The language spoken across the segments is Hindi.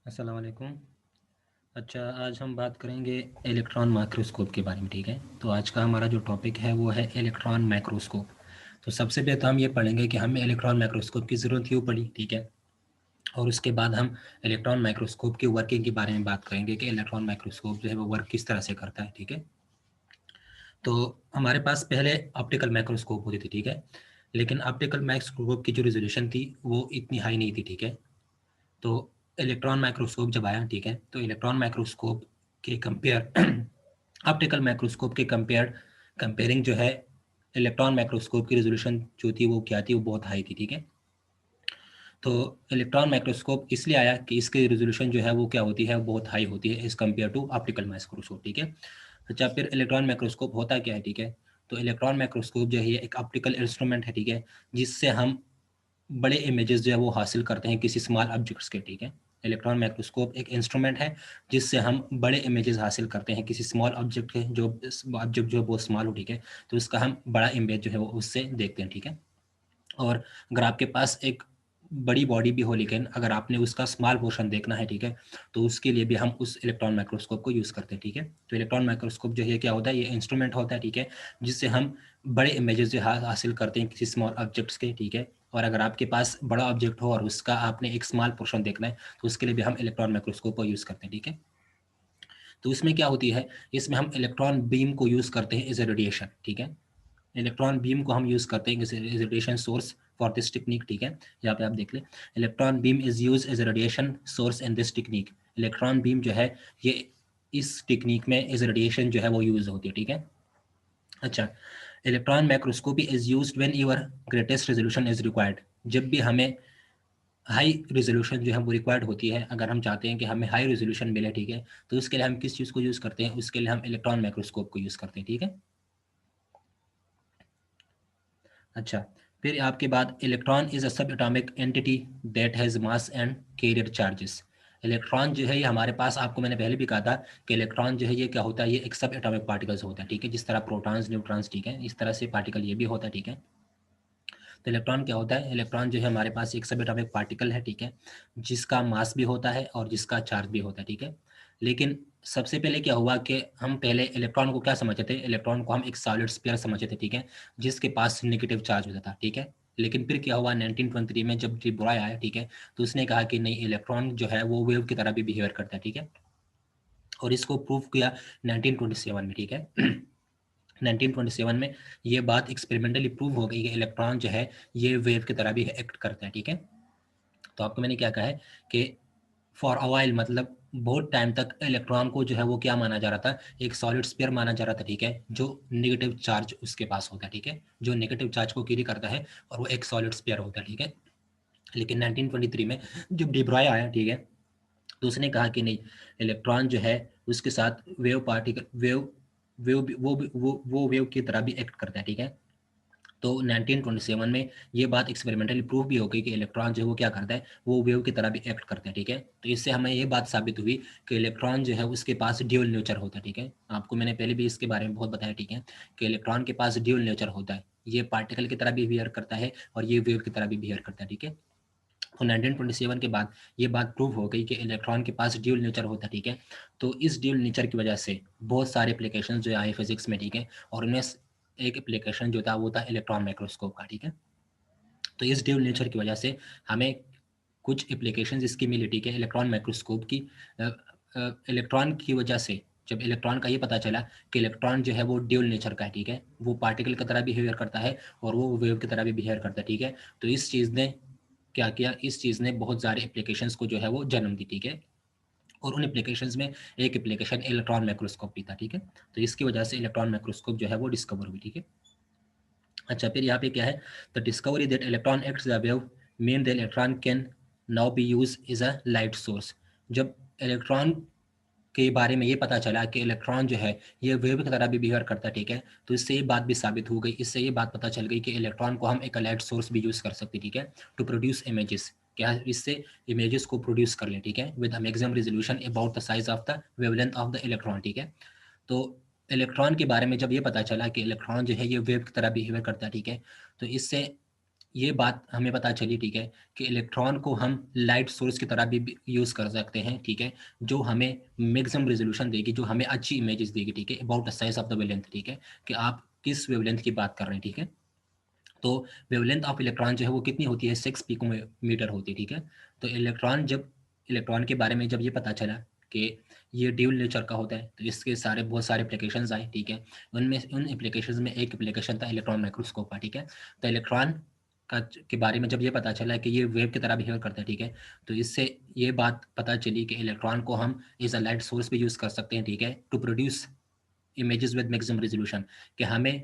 अस्सलाम वालेकुम। अच्छा, आज हम बात करेंगे इलेक्ट्रॉन माइक्रोस्कोप के बारे में। ठीक है, तो आज का हमारा जो टॉपिक है वो है इलेक्ट्रॉन माइक्रोस्कोप। तो सबसे पहले तो हम ये पढ़ेंगे कि हमें इलेक्ट्रॉन माइक्रोस्कोप की ज़रूरत क्यों पड़ी। ठीक है, और उसके बाद हम इलेक्ट्रॉन माइक्रोस्कोप की वर्किंग के बारे में बात करेंगे कि इलेक्ट्रॉन माइक्रोस्कोप जो है वो वर्क किस तरह से करता है। ठीक है, तो हमारे पास पहले ऑप्टिकल माइक्रोस्कोप होती थी। ठीक है, लेकिन ऑप्टिकल माइक्रोस्कोप की जो रेजोल्यूशन थी वो इतनी हाई नहीं थी। ठीक है, तो इलेक्ट्रॉन माइक्रोस्कोप जब आया, ठीक है, तो इलेक्ट्रॉन माइक्रोस्कोप के कंपेयर ऑप्टिकल माइक्रोस्कोप के कंपेयरिंग जो है इलेक्ट्रॉन माइक्रोस्कोप की रेजोल्यूशन जो थी वो क्या थी, वो बहुत हाई थी। ठीक है, तो इलेक्ट्रॉन माइक्रोस्कोप इसलिए आया कि इसकी रेजोल्यूशन जो है वो क्या होती है, बहुत हाई होती है as compare to optical microscope. ठीक है, अच्छा, फिर इलेक्ट्रॉन माइक्रोस्कोप होता क्या है। ठीक है, तो इलेक्ट्रॉन माइक्रोस्कोप जो है ये एक ऑप्टिकल इंस्ट्रूमेंट है। ठीक है, जिससे हम बड़े इमेजेस जो है वो हासिल करते हैं किसी स्मॉल ऑब्जेक्ट्स के। ठीक है, इलेक्ट्रॉन माइक्रोस्कोप एक इंस्ट्रूमेंट है जिससे हम बड़े इमेजेस हासिल करते हैं किसी स्मॉल ऑब्जेक्ट के, जो ऑब्जेक्ट जो है बहुत स्मॉल हो। ठीक है, तो उसका हम बड़ा इमेज जो है वो उससे देखते हैं। ठीक है, और अगर आपके पास एक बड़ी बॉडी भी हो लेकिन अगर आपने उसका स्मॉल पोर्शन देखना है, ठीक है, तो उसके लिए भी हम उस इलेक्ट्रॉन माइक्रोस्कोप को यूज़ करते हैं। ठीक है, तो इलेक्ट्रॉन माइक्रोस्कोप जो है क्या होता है, ये इंस्ट्रूमेंट होता है। ठीक है, जिससे हम बड़े इमेजेस जो हासिल करते हैं किसी स्मॉल ऑब्जेक्ट्स के। ठीक है, और अगर आपके पास बड़ा ऑब्जेक्ट हो और उसका आपने एक स्मॉल पोर्शन देखना है, तो उसके लिए भी हम इलेक्ट्रॉन माइक्रोस्कोप को यूज़ करते हैं। ठीक है, तो इसमें क्या होती है, इसमें हम इलेक्ट्रॉन बीम को यूज़ करते हैं एज ए रेडिएशन। ठीक है, इलेक्ट्रॉन बीम को हम यूज़ करते हैं as radiation source for this technique. ठीक है, यहाँ पे आप देख लें, electron beam is use as a radiation source in this technique. Electron beam जो है ये इस टेक्निक में एज रेडिएशन जो है वो यूज़ होती है। ठीक है, अच्छा, electron microscopy is use when your greatest resolution is required. जब भी हमें हाई रेजोल्यूशन जो है वो रिक्वायर्ड होती है, अगर हम चाहते हैं कि हमें हाई रेजोल्यूशन मिले, ठीक है, तो उसके लिए हम किस चीज़ को यूज़ करते हैं, उसके लिए हम इलेक्ट्रॉन माइक्रोस्कोप को यूज़ करते हैं। ठीक है, अच्छा, फिर आपके बाद electron is a sub atomic entity that has mass and carrier charges. Electron जो है ये हमारे पास, आपको मैंने पहले भी कहा था कि इलेक्ट्रॉन जो है ये क्या होता है, ये एक सब एटॉमिक पार्टिकल्स होता है। ठीक है, जिस तरह प्रोटॉन्स न्यूट्रॉन्स, ठीक है, इस तरह से पार्टिकल ये भी होता है। ठीक है, तो इलेक्ट्रॉन क्या होता है, इलेक्ट्रॉन जो है हमारे पास एक सब एटॉमिक पार्टिकल है। ठीक है, जिसका मास भी होता है और जिसका चार्ज भी होता है। ठीक है, लेकिन सबसे पहले क्या हुआ कि हम पहले इलेक्ट्रॉन को क्या समझते थे, इलेक्ट्रॉन को हम एक सॉलिड स्फीयर समझते थे। ठीक है, जिसके पास नेगेटिव चार्ज होता था। ठीक है, लेकिन फिर क्या हुआ 1923 में जब डी ब्रॉय आया, ठीक है, तो उसने कहा कि नहीं, इलेक्ट्रॉन जो है वो वेव की तरह भी बिहेवियर करता है। ठीक है, और इसको प्रूव किया 1927 में। ठीक है, 1927 में ये बात एक्सपेरिमेंटली प्रूव हो गई कि इलेक्ट्रॉन जो है ये वेव की तरह भी एक्ट करता है। ठीक है, तो आपको मैंने क्या कहा है कि फॉर अ वाइल, मतलब बहुत टाइम तक इलेक्ट्रॉन को जो है वो क्या माना जा रहा था, एक सॉलिड स्फीयर माना जा रहा था। ठीक है, जो नेगेटिव चार्ज उसके पास होता है। ठीक है, जो नेगेटिव चार्ज को कैरी करता है और वो एक सॉलिड स्फीयर होता है। ठीक है, लेकिन 1923 में जब डी ब्रॉय आया, ठीक है, तो उसने कहा कि नहीं, इलेक्ट्रॉन जो है उसके साथ वेव पार्टिकल वेव वेव वो वेव की तरह भी एक्ट करता है। ठीक है, तो 1927 में ये बात एक्सपेरिमेंटली प्रूव भी हो गई कि इलेक्ट्रॉन जो है वो क्या करता है, वो वेव की तरह भी एक्ट करते हैं। ठीक है, तो इससे हमें ये बात साबित हुई कि इलेक्ट्रॉन जो है उसके पास ड्यूल नेचर होता है। ठीक है, आपको मैंने पहले भी इसके बारे में बहुत बताया। ठीक है, कि इलेक्ट्रॉन के पास ड्यूल नेचर होता है, ये पार्टिकल की तरह भी बिहेव करता है और ये वेव की तरह भी बिहेव करता है। ठीक है, तो 1927 के बाद ये बात प्रूव हो गई कि इलेक्ट्रॉन के पास ड्यूल नेचर होता है। ठीक है, तो इस ड्यूल नेचर की वजह से बहुत सारे एप्लीकेशन जो आए फिजिक्स में। ठीक है, और उनमें एक एप्लीकेशन जो था वो था इलेक्ट्रॉन माइक्रोस्कोप का। ठीक है, तो इस ड्यूल नेचर की वजह से हमें कुछ एप्लीकेशन इसकी मिली। ठीक है, इलेक्ट्रॉन माइक्रोस्कोप की इलेक्ट्रॉन की वजह से जब इलेक्ट्रॉन का ये पता चला कि इलेक्ट्रॉन जो है वो ड्यूल नेचर का है। ठीक है, वो पार्टिकल की तरह बिहेवियर करता है और वो वेव की तरह भी बिहेवियर करता है। ठीक है, तो इस चीज़ ने क्या किया, इस चीज़ ने बहुत सारे एप्लीकेशंस को जो है वो जन्म दी। ठीक है, और उन एप्लीकेशंस में एक एप्लीकेशन इलेक्ट्रॉन माइक्रोस्कोप भी था। ठीक है, तो इसकी वजह से इलेक्ट्रॉन माइक्रोस्कोप जो है वो डिस्कवर हुई। ठीक है, अच्छा, फिर यहाँ पे क्या है, the discovery that electron acts the wave mean the electron can now be use as a light source. जब इलेक्ट्रॉन के बारे में ये पता चला कि इलेक्ट्रॉन जो है ये वेव की तरह भी बिहेव करता है। ठीक है, तो इससे ये बात भी साबित हो गई, इससे ये बात पता चल गई कि इलेक्ट्रॉन को हम एक लाइट सोर्स भी यूज़ कर सकते हैं। ठीक है, टू प्रोड्यूस इमेजेस, क्या इससे इमेजेस को प्रोड्यूस कर ले। ठीक है, with maximum resolution about the size of the wavelength of the electron. ठीक है, तो इलेक्ट्रॉन के बारे में जब ये पता चला कि इलेक्ट्रॉन जो है ये वेव की तरह बिहेवियर करता है। ठीक है, तो इससे ये बात हमें पता चली, ठीक है, कि इलेक्ट्रॉन को हम लाइट सोर्स की तरह भी यूज़ कर सकते हैं, ठीक है, जो हमें मैक्सिमम रेजोल्यूशन देगी, जो हमें अच्छी इमेजेस देगी, ठीक है, about the size of the wavelength, ठीक है, कि आप किस वेवलेंथ की बात कर रहे हैं, ठीक है। तो वेवलेंथ ऑफ इलेक्ट्रॉन जो है वो कितनी होती है, 6 पिकोमीटर होती है, ठीक है। तो इलेक्ट्रॉन के बारे में जब ये पता चला कि ये ड्यूल नेचर का होता है, तो इसके सारे बहुत सारे एप्लीकेशंस आए, ठीक है। उन एप्लीकेशंस में एक एप्लीकेशन था इलेक्ट्रॉन माइक्रोस्कोप का, ठीक है। तो इलेक्ट्रॉन का के बारे में जब ये पता चला कि ये वेव की तरह बिहेव करता है, ठीक है, तो इससे ये बात पता चली कि इलेक्ट्रॉन को हम एज अ लाइट सोर्स भी यूज़ कर सकते हैं, ठीक है, to produce images with maximum resolution, कि हमें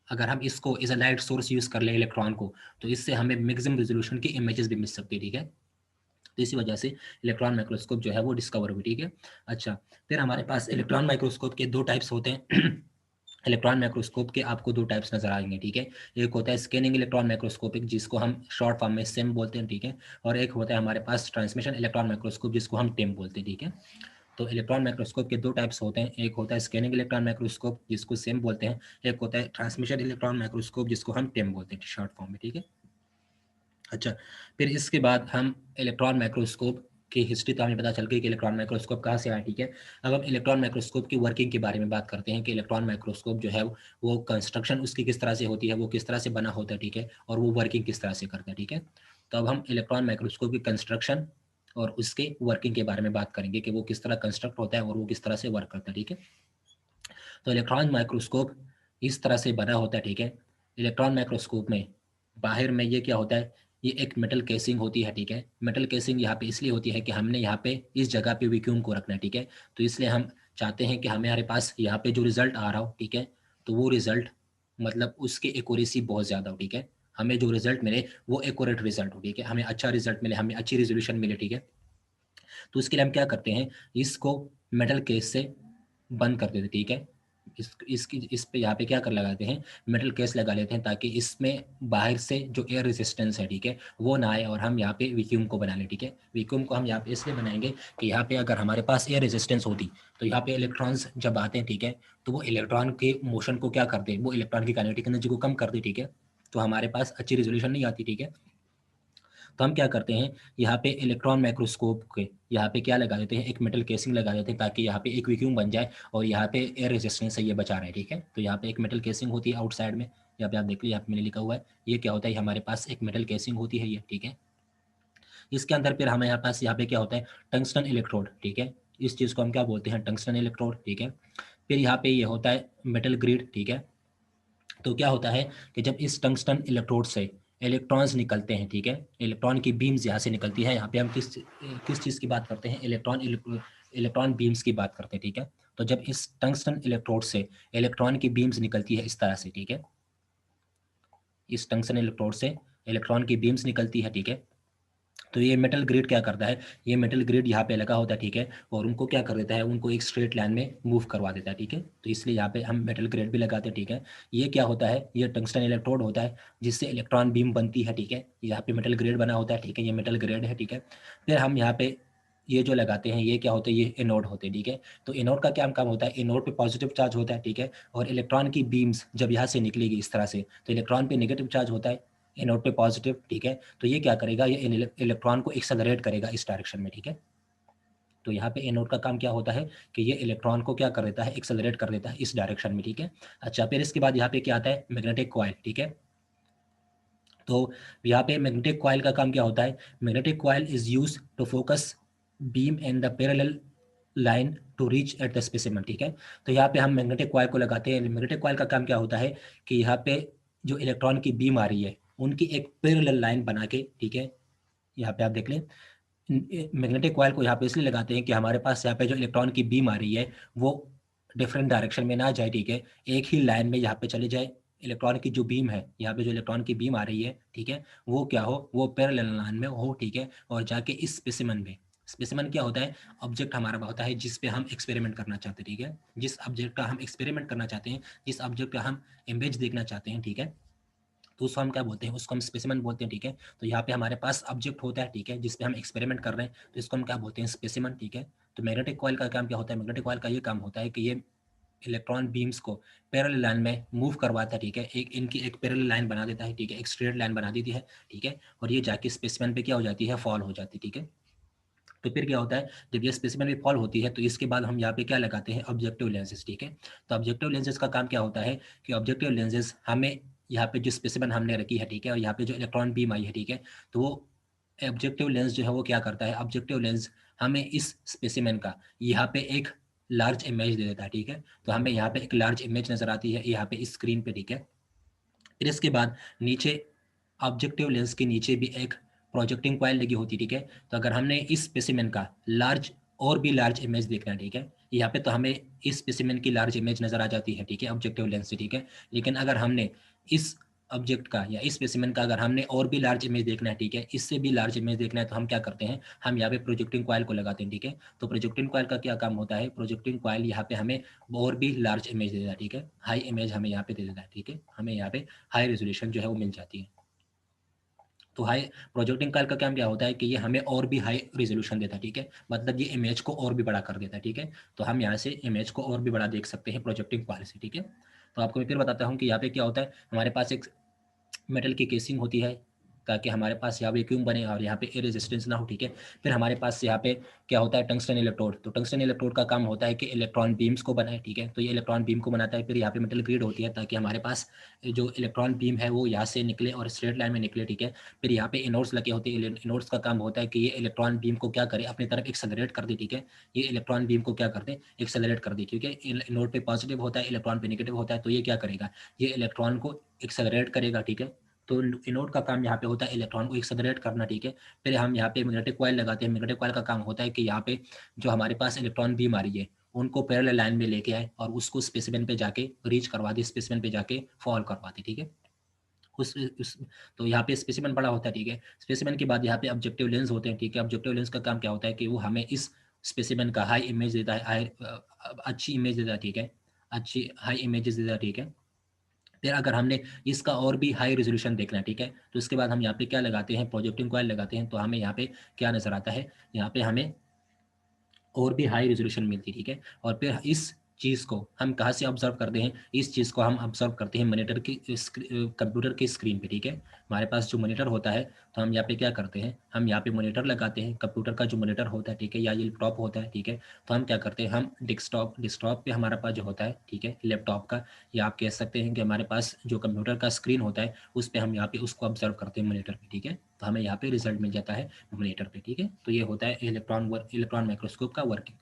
अगर हम इसको as a light source use कर ले इलेक्ट्रॉन को, तो इससे हमें मैक्सिमम रेजोल्यूशन की इमेजेस भी मिल सकती है, ठीक है। तो इसी वजह से इलेक्ट्रॉन माइक्रोस्कोप जो है वो डिस्कवर हुई, ठीक है। अच्छा, फिर हमारे पास इलेक्ट्रॉन माइक्रोस्कोप के दो टाइप्स होते हैं। इलेक्ट्रॉन माइक्रोस्कोप के आपको दो टाइप्स नजर आएंगे, ठीक है। एक होता है स्कैनिंग इलेक्ट्रॉन माइक्रोस्कोपिक, जिसको हम शॉर्ट फॉर्म में सिम बोलते हैं, ठीक है। और एक होता है हमारे पास ट्रांसमिशन इलेक्ट्रॉन माइक्रोस्कोप, जिसको हम टिम बोलते हैं, ठीक है। तो इलेक्ट्रॉन माइक्रोस्कोप के दो टाइप्स होते हैं, एक होता है स्कैनिंग इलेक्ट्रॉन माइक्रोस्कोप, जिसको सिम बोलते हैं, एक होता है ट्रांसमिशन इलेक्ट्रॉन माइक्रोस्कोप, जिसको हम टिम बोलते हैं शॉर्ट फॉर्म में, ठीक है। अच्छा, फिर इसके बाद हम इलेक्ट्रॉन माइक्रोस्कोप की हिस्ट्री तो हमें पता चल गई कि इलेक्ट्रॉन माइक्रोस्कोप कहाँ से आया, ठीक है। अब हम इलेक्ट्रॉन माइक्रोस्कोप की वर्किंग के बारे में बात करते हैं कि इलेक्ट्रॉन माइक्रोस्कोप जो है वो कंस्ट्रक्शन उसकी किस तरह से होती है, वो किस तरह से बना होता है, ठीक है, और वो वर्किंग किस तरह से करता है, ठीक है। तो अब हम इलेक्ट्रॉन माइक्रोस्कोप की कंस्ट्रक्शन और उसके वर्किंग के बारे में बात करेंगे कि वो किस तरह कंस्ट्रक्ट होता है और वो किस तरह से वर्क करता है, ठीक है। तो इलेक्ट्रॉन माइक्रोस्कोप इस तरह से बना होता है, ठीक है। इलेक्ट्रॉन माइक्रोस्कोप में बाहर में ये क्या होता है, ये एक मेटल केसिंग होती है, ठीक है। मेटल केसिंग यहाँ पे इसलिए होती है कि हमने यहाँ पे इस जगह पे वैक्यूम को रखना है, ठीक है। तो इसलिए हम चाहते हैं कि हमारे पास यहाँ पे जो रिजल्ट आ रहा हो, ठीक है, तो वो रिजल्ट मतलब उसकी एक्यूरेसी बहुत ज़्यादा हो, ठीक है। हमें जो रिजल्ट मिले वो एक्यूरेट रिजल्ट हो, ठीक है, हमें अच्छा रिजल्ट मिले, हमें अच्छी रेजोल्यूशन मिले, ठीक है। तो इसके लिए हम क्या करते हैं, इसको मेटल केस से बंद कर देते, ठीक है। इस पे यहाँ पे क्या कर लगाते हैं, मेटल केस लगा लेते हैं, ताकि इसमें बाहर से जो एयर रेजिस्टेंस है, ठीक है, वो ना आए, और हम यहाँ पे वैक्यूम को बना लें, ठीक है। वैक्यूम को हम यहाँ पे इसलिए बनाएंगे कि यहाँ पे अगर हमारे पास एयर रेजिस्टेंस होती, तो यहाँ पे इलेक्ट्रॉन्स जब आते हैं, ठीक है, तो वो इलेक्ट्रॉन के मोशन को क्या करते हैं, वो इलेक्ट्रॉन की काइनेटिक एनर्जी को कम कर दे, ठीक है। तो हमारे पास अच्छी रेजोल्यूशन नहीं आती, ठीक है। तो हम क्या करते हैं, यहाँ पे इलेक्ट्रॉन माइक्रोस्कोप के यहाँ पे क्या लगा देते हैं, एक मेटल केसिंग लगा देते हैं, ताकि यहाँ पे एक वैक्यूम बन जाए और यहाँ पे एयर रेजिस्टेंस से ये बचा रहे, ठीक है। तो यहाँ पे एक मेटल केसिंग होती है आउटसाइड में, यहाँ पे आप देख लीजिए, यहाँ पे मैंने लिखा हुआ है, ये क्या होता है, हमारे पास एक मेटल केसिंग होती है ये, ठीक है। इसके अंदर फिर हमें यहाँ पे क्या होता है, टंगस्टन इलेक्ट्रोड, ठीक है। इस चीज़ को हम क्या बोलते हैं, टंगस्टन इलेक्ट्रोड, ठीक है। फिर यहाँ पे ये होता है मेटल ग्रिड, ठीक है। तो क्या होता है कि जब इस टंगस्टन इलेक्ट्रोड से इलेक्ट्रॉन्स निकलते हैं, ठीक है, इलेक्ट्रॉन की बीम्स यहाँ से निकलती है, यहाँ पे हम किस चीज़ की बात करते हैं, इलेक्ट्रॉन बीम्स की बात करते हैं, ठीक है। तो जब इस टंगस्टन इलेक्ट्रोड से इलेक्ट्रॉन की बीम्स निकलती है इस तरह से, ठीक है, इस टंगस्टन इलेक्ट्रोड से इलेक्ट्रॉन की बीम्स निकलती है, ठीक है। तो ये मेटल ग्रिड क्या करता है, ये मेटल ग्रिड यहाँ पे लगा होता है, ठीक है, और उनको क्या कर देता है, उनको एक स्ट्रेट लाइन में मूव करवा देता है, ठीक है। तो इसलिए यहाँ पे हम मेटल ग्रिड भी लगाते हैं, ठीक है। ये क्या होता है, ये टंगस्टन इलेक्ट्रोड होता है, जिससे इलेक्ट्रॉन बीम बनती है, ठीक है। यहाँ पे मेटल ग्रिड बना होता है, ठीक है, ये मेटल ग्रिड है, ठीक है। फिर हम यहाँ पे ये जो लगाते हैं, ये क्या होते हैं, ये एनोड होते हैं, ठीक है। तो एनोड का क्या काम होता है, एनोड पे पॉजिटिव चार्ज होता है, ठीक है, और इलेक्ट्रॉन की बीम्स जब यहाँ से निकलेगी इस तरह से, तो इलेक्ट्रॉन पे नेगेटिव चार्ज होता है, एनोड पे पॉजिटिव, ठीक है। तो ये क्या करेगा, ये इलेक्ट्रॉन को एक्सेलरेट करेगा इस डायरेक्शन में, ठीक है। तो यहाँ पे एनोड का काम क्या होता है कि ये इलेक्ट्रॉन को क्या कर देता है, एक्सेलरेट कर देता है इस डायरेक्शन में, ठीक है। अच्छा, फिर इसके बाद यहाँ पे क्या आता है, मैग्नेटिक कॉइल, ठीक है। तो यहाँ पे मैग्नेटिक कॉइल का काम क्या होता है, magnetic coil is use to focus beam in the parallel line to reach at the specimen, ठीक है। तो यहाँ पे हम मैग्नेटिक कॉइल को लगाते हैं, मैग्नेटिक कॉइल का काम क्या होता है कि यहाँ पे जो इलेक्ट्रॉन की बीम आ रही है, उनकी एक पैरेलल लाइन बना के, ठीक है, यहाँ पे आप देख लें, मैग्नेटिक कॉइल को यहाँ पे इसलिए लगाते हैं कि हमारे पास यहाँ पे जो इलेक्ट्रॉन की बीम आ रही है वो डिफरेंट डायरेक्शन में ना जाए, ठीक है, एक ही लाइन में यहाँ पे चले जाए। इलेक्ट्रॉन की जो बीम है, यहाँ पे जो इलेक्ट्रॉन की बीम आ रही है, ठीक है, वो क्या हो, वो पैरेलल लाइन में हो, ठीक है, और जाके इस स्पेसिमेन में, स्पेसिमेन क्या होता है, ऑब्जेक्ट हमारा होता है जिस पे हम एक्सपेरिमेंट करना चाहते हैं, ठीक है, जिस ऑब्जेक्ट का हम एक्सपेरिमेंट करना चाहते हैं, जिस ऑब्जेक्ट का हम इमेज देखना चाहते हैं, ठीक है, तो उसको हम क्या बोलते हैं, उसको हम स्पेसिमेन बोलते हैं, ठीक है। तो यहाँ पे हमारे पास ऑब्जेक्ट होता है, ठीक है, जिस पे हम एक्सपेरिमेंट कर रहे हैं, तो इसको हम क्या बोलते हैं, स्पेसिमेन, ठीक है। तो मैग्नेटिक कॉइल का काम क्या होता है, मैग्नेटिक कॉइल का ये काम होता है कि ये इलेक्ट्रॉन बीम्स को पैरेलल लाइन में मूव करवाता है, ठीक है, एक इनकी एक पैरेलल लाइन बना देता है, ठीक है, एक स्ट्रेट लाइन बना देती है, ठीक है, और ये जाके स्पेसिमेन पे क्या हो जाती है, फॉल हो जाती है, ठीक है। तो फिर क्या होता है, जब ये स्पेसिमेन में फॉल होती है तो इसके बाद हम यहाँ पे क्या लगाते हैं, ऑब्जेक्टिव लेंसेज, ठीक है। तो ऑब्जेक्टिव लेंसेज का काम क्या होता है कि ऑब्जेक्टिव लेंसेज हमें यहाँ पे जो स्पेसिमेन हमने रखी है, ठीक है, और यहाँ पे जो इलेक्ट्रॉन बीम आई है, ठीक है, तो वो ऑब्जेक्टिव लेंस जो है वो क्या करता है, ऑब्जेक्टिव लेंस हमें इस स्पेसिमेन का यहाँ पे एक लार्ज इमेज दे देता है, ठीक है। तो हमें यहाँ पे एक लार्ज इमेज नजर आती है यहाँ पे स्क्रीन पे, ठीक है। फिर इसके बाद नीचे ऑब्जेक्टिव लेंस के नीचे भी एक प्रोजेक्टिंग कॉइल लगी होती है, ठीक है। तो अगर हमने इस स्पेसिमेन का लार्ज और भी लार्ज इमेज देखना है, ठीक है, यहाँ पे तो हमें इस स्पेसिमेन की लार्ज इमेज नजर आ जाती है, ठीक है, ऑब्जेक्टिव लेंस से, ठीक है। लेकिन अगर हमने इस ऑब्जेक्ट का या इस स्पेसिमेन का अगर हमने और भी लार्ज इमेज देखना है, ठीक है, इससे भी लार्ज इमेज देखना है, तो हम क्या करते हैं, हम यहाँ पे प्रोजेक्टिंग कॉइल को लगाते हैं, ठीक है। तो प्रोजेक्टिंग कॉइल का क्या काम होता है, प्रोजेक्टिंग कॉइल यहाँ पे हमें और भी लार्ज इमेज दे देता है, ठीक है, हाई इमेज हमें यहाँ पे दे देता है, ठीक है, हमें यहाँ पे हाई रेजोल्यूशन जो है वो मिल जाती है। तो हाई प्रोजेक्टिंग कॉइल का काम क्या होता है कि ये हमें और भी हाई रेजोल्यूशन देता है, ठीक है, मतलब ये इमेज को और भी बड़ा कर देता है, ठीक है। तो हम यहाँ से इमेज को और भी बड़ा देख सकते हैं प्रोजेक्टिंग कॉइल से, ठीक है। तो आपको मैं फिर बताता हूँ कि यहाँ पे क्या होता है, हमारे पास एक मेटल की केसिंग होती है ताकि हमारे पास यहाँ वैक्यूम बने और यहाँ पे एयर रेजिस्टेंस ना हो, ठीक है। फिर हमारे पास यहाँ पे क्या होता है, टंगस्टन इलेक्ट्रोड। तो टंगस्टन इलेक्ट्रोड का काम होता है कि इलेक्ट्रॉन बीम्स को बनाए, ठीक है। तो ये इलेक्ट्रॉन बीम को बनाता है। फिर यहाँ पे मेटल ग्रिड होती है ताकि हमारे पास जो इलेक्ट्रॉन बीम है वो यहाँ से निकले और स्ट्रेट लाइन में निकले, ठीक है। फिर यहाँ पे इनोड्स लगे होते हैं। इनोड्स का काम होता है कि ये इलेक्ट्रॉन बीम को क्या करे, अपनी तरफ एक्सेलरेट कर दे, ठीक है। ये इलेक्ट्रॉन बीम को क्या कर दे, एक्सेलरेट कर दे, ठीक है। इनोड पे पॉजिटिव होता है, इलेक्ट्रॉन पे नेगेटिव होता है, तो ये क्या करेगा, ये इलेक्ट्रॉन को एक्सेलरेट करेगा, ठीक है। तो इनोड का काम यहाँ पे होता है इलेक्ट्रॉन को एक्सेलरेट करना, ठीक है। फिर हम यहाँ पे मैग्नेटिक कॉइल लगाते हैं। मैग्नेटिक कॉइल का काम होता है कि यहाँ पे जो हमारे पास इलेक्ट्रॉन बीम आ रही है उनको पैरेलल लाइन में लेके आए और उसको स्पेसिमेन पे जाके रीच करवा दे, स्पेसिमेन पे जाके फॉल करवा दे, ठीक है। उस तो यहाँ पे स्पेसिमेन बड़ा होता है, ठीक है। स्पेसिमेन के बाद यहाँ पे ऑब्जेक्टिव लेंस होते हैं, ठीक है। ऑब्जेक्टिव लेंस का काम क्या होता है कि वो हमें इस स्पेसिमेन का हाई इमेज देता है, अच्छी इमेज देता है, ठीक है, अच्छी हाई इमेजेस देता है, ठीक है। फिर अगर हमने इसका और भी हाई रेजोल्यूशन देखना है, ठीक है, तो इसके बाद हम यहाँ पे क्या लगाते हैं, प्रोजेक्टिंग कॉइल लगाते हैं। तो हमें यहाँ पे क्या नजर आता है, यहाँ पे हमें और भी हाई रेजोल्यूशन मिलती है, ठीक है। और फिर इस चीज़ को हम कहाँ से ऑब्जर्व करते हैं, इस चीज़ को हम ऑब्जर्व करते हैं मॉनिटर की कंप्यूटर की स्क्रीन पे, ठीक है। हमारे पास जो मॉनिटर होता है, तो हम यहाँ पे क्या करते हैं, हम यहाँ पे मॉनिटर लगाते हैं, कंप्यूटर का जो मॉनिटर होता है, ठीक है, या ये लैपटॉप होता है, ठीक है। तो हम क्या करते हैं, हम डेस्कटॉप पे हमारे पास जो होता है, ठीक है, लैपटॉप का, या आप कह सकते हैं कि हमारे पास जो कंप्यूटर का स्क्रीन होता है उस पर हम यहाँ पे उसको ऑब्जर्व करते हैं मॉनिटर पे, ठीक है। तो हमें यहाँ पे रिजल्ट मिल जाता है मॉनिटर पे, ठीक है। तो ये होता है इलेक्ट्रॉन माइक्रोस्कोप का वर्किंग।